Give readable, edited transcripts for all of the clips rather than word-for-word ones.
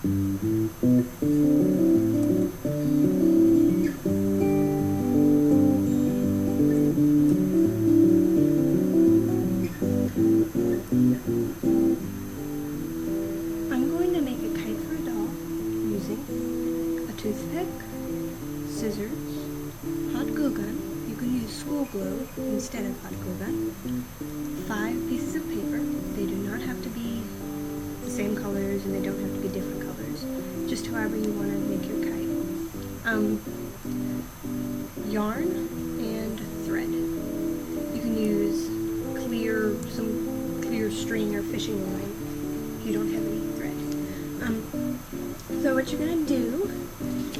I'm going to make a kite for a doll using a toothpick, scissors, hot glue gun. You can use school glue instead of hot glue gun. 5 pieces of paper. They do not have to be the same colors and they don't have to be different colors. Just however you want to make your kite. Yarn and thread. You can use some clear string or fishing line if you don't have any thread. So what you're going to do,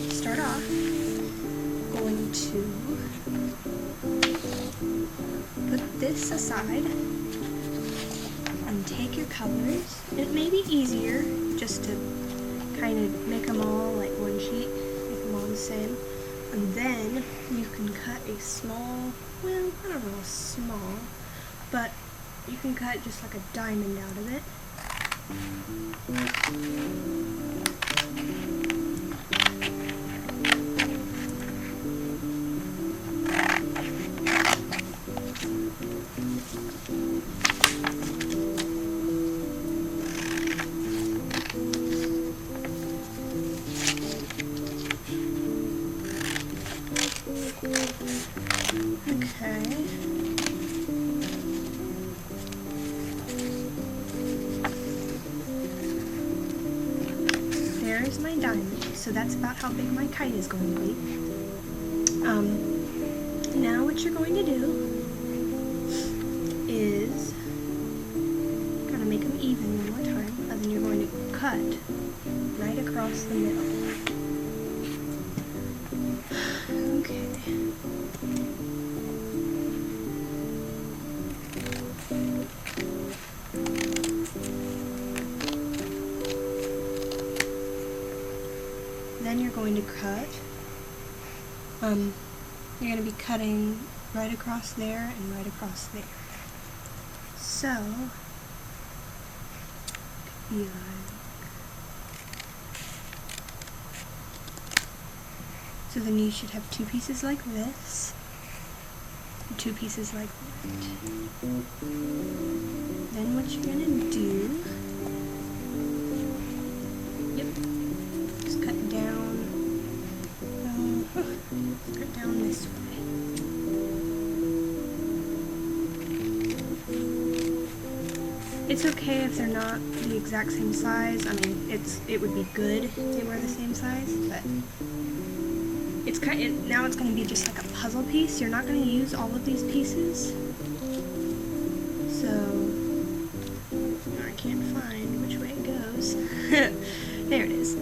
start off, going to put this aside and take your colors. It may be easier just to kind of make them all like one sheet, make them all the same. And then you can cut a small, well, I don't know, small, but you can cut just like a diamond out of it. Okay. There's my diamond. So that's about how big my kite is going to be. Now what you're going to do is kind of make them even one more time, and then you're going to cut right across the middle. Okay. Then you're going to cut. You're going to be cutting right across there and right across there. So, be like, so then you should have 2 pieces like this, and 2 pieces like that. Then what you're going to do, just cut down, cut down this way. It's okay if they're not the exact same size. I mean, it would be good if they were the same size, but it's now it's going to be just like a puzzle piece. You're not going to use all of these pieces, so I can't find which way it goes. There it is.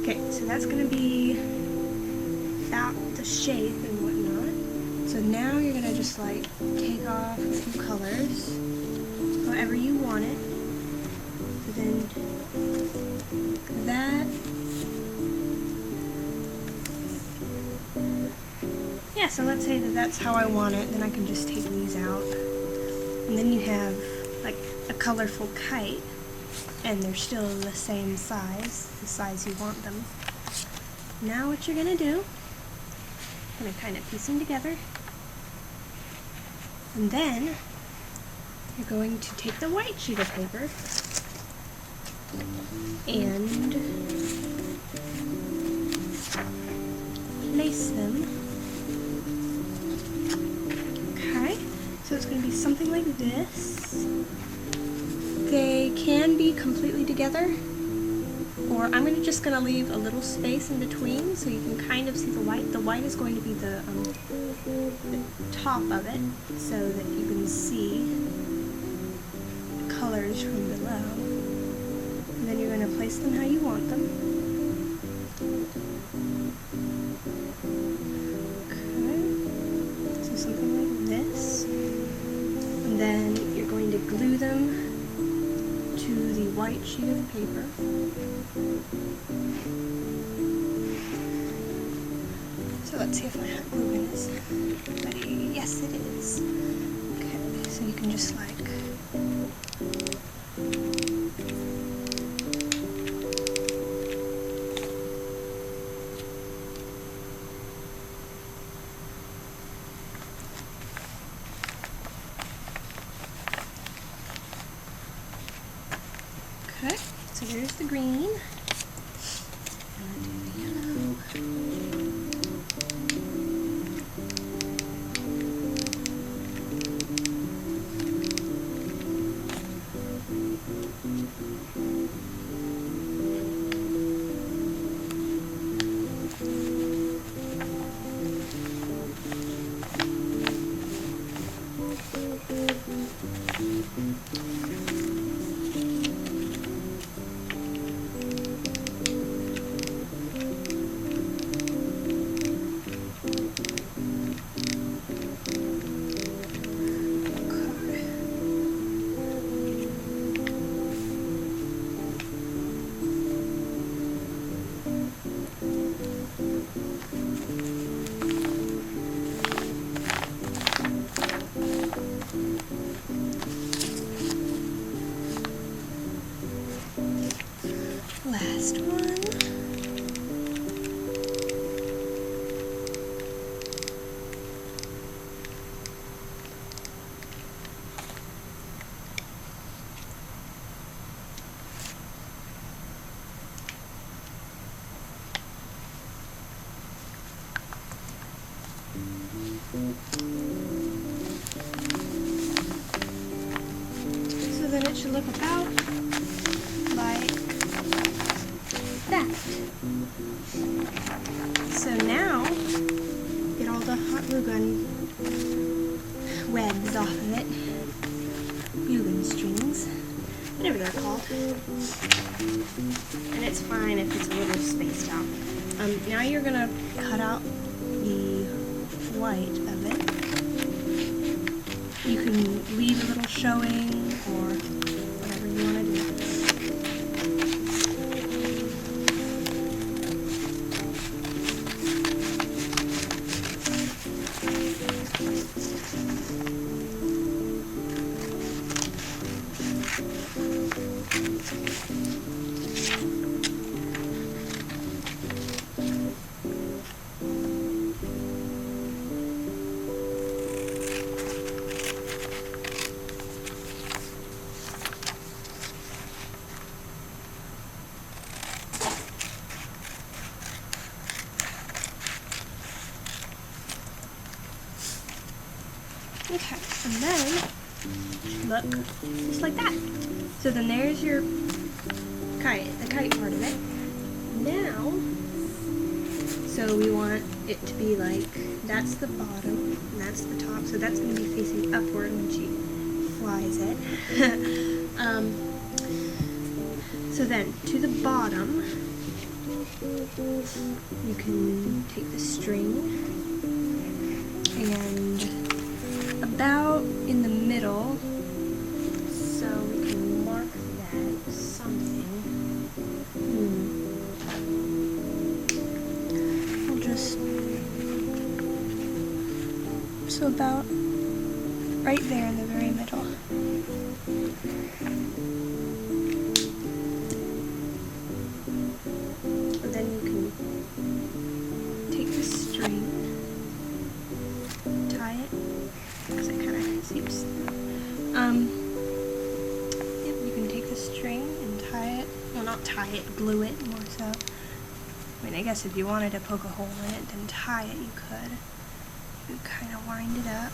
Okay, so that's going to be about the shape and whatnot. So now you're going to just like take off a few colors, however you want it. So then that. Yeah, so let's say that that's how I want it, then I can just take these out. And then you have like a colorful kite, and they're still the same size, the size you want them. Now what you're going to do, I'm going to kind of piece them together. And then you're going to take the white sheet of paper and place them. Okay, so it's going to be something like this. They can be completely together, or I'm just going to leave a little space in between so you can kind of see the white. The white is going to be the top of it so that you can see the colors from below. And then you're going to place them how you want them. Okay, so something like this. And then you're going to glue them to the white sheet of paper. So let's see if my hot glue gun is ready. Yes, it is. Okay, so you can just like So there's the green. And the yellow. Last one. So then it should look about like that. So now, get all the hot glue gun webs off of it. Glue gun strings, whatever they're called. And it's fine if it's a little spaced out. Now you're gonna cut out the white of it. You can leave a little showing or whatever you want to do. Okay, and then look just like that. So then there's your kite, the kite part of it. Now, so we want it to be like, that's the bottom, and that's the top, so that's going to be facing upward when she flies it. So then, to the bottom, you can take the string, and about in the middle, so we can mark that something. We'll just, so about right there in the very middle. And then you can take the string, tie it, because it kind of seems, yep, you can take the string and tie it, well not tie it, glue it more so. I mean, I guess if you wanted to poke a hole in it, then tie it, you could. You kind of wind it up.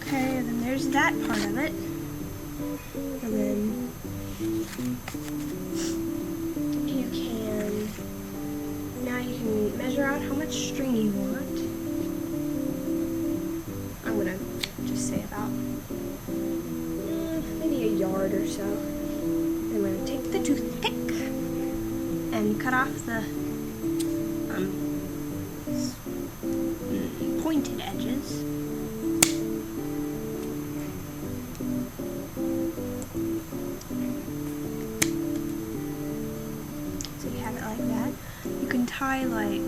Okay, then there's that part of it. And then you can, now you can measure out how much string you want. I'm gonna just say about maybe a yard or so. Then we're gonna take the toothpick and cut off the pointed edges. So you have it like that. You can tie like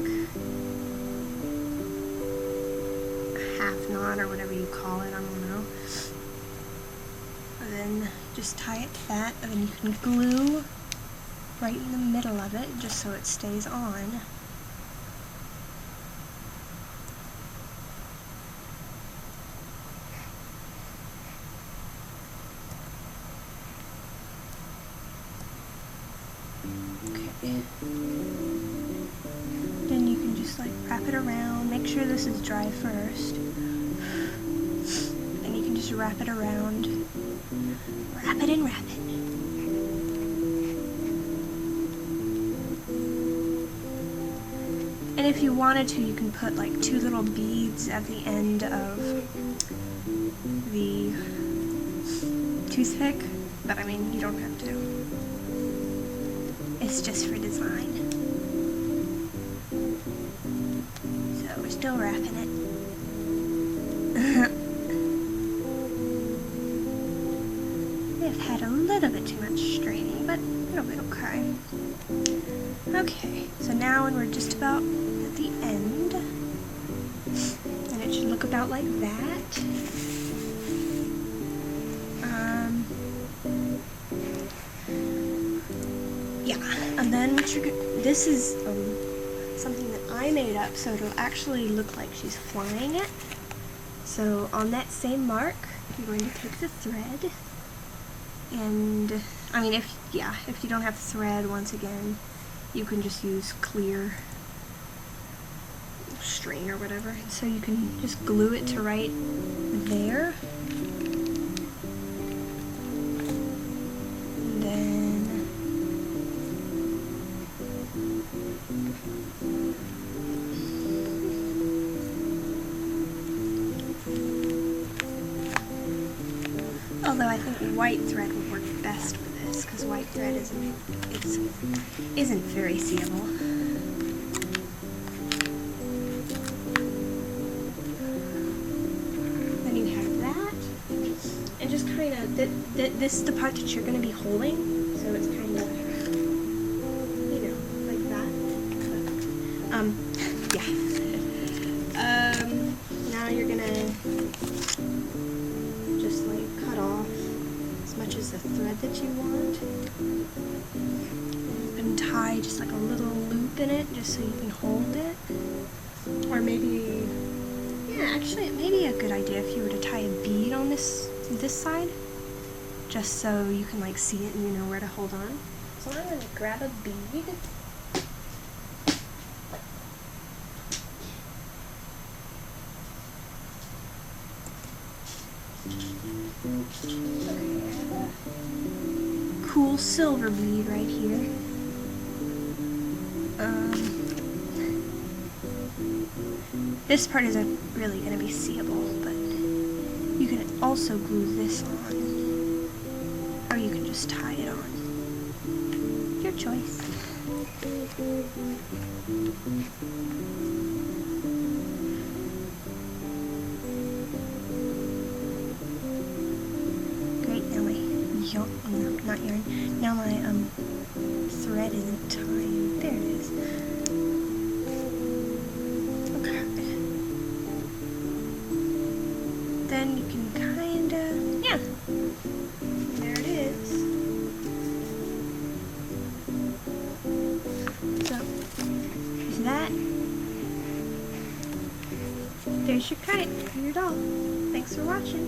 a half knot on, or whatever you call it, I don't know. And then just tie it to that, and then you can glue right in the middle of it, just so it stays on. Okay. Then you can just like wrap it around. Make sure this is dry first. Then you can just wrap it around. Wrap it and wrap it. And if you wanted to, you can put like 2 little beads at the end of the toothpick, but I mean, you don't have to. It's just for design. So we're still wrapping it. I've had a little bit too much straining, but it'll be okay. Okay, so now when we're just about at the end, and it should look about like that. Yeah, and then what you're this is something that I made up, so it'll actually look like she's flying it. So on that same mark, you're going to take the thread, and I mean, if you don't have thread, once again, you can just use clear string or whatever. So you can just glue it to right there. And then although I think white thread would work best for this, because white thread isn't very seeable. Then you have that, and just kind of this is the part that you're going to be holding, so it's kind of, you know, like that. But, yeah. Now you're gonna just like cut off as much as the thread that you want, and tie just like a little loop in it, just so you can hold it. Or maybe, yeah, actually it may be a good idea if you were to tie a bead on this side, just so you can like see it and you know where to hold on. So I'm gonna grab a bead. Cool silver bead right here. This part isn't really going to be seeable, but you can also glue this on, or you can just tie it on. Your choice. Not yarn. Now my thread isn't tying. There it is. Okay. Then you can kinda, yeah. There it is. So there's that. There's your kite, your doll. Thanks for watching.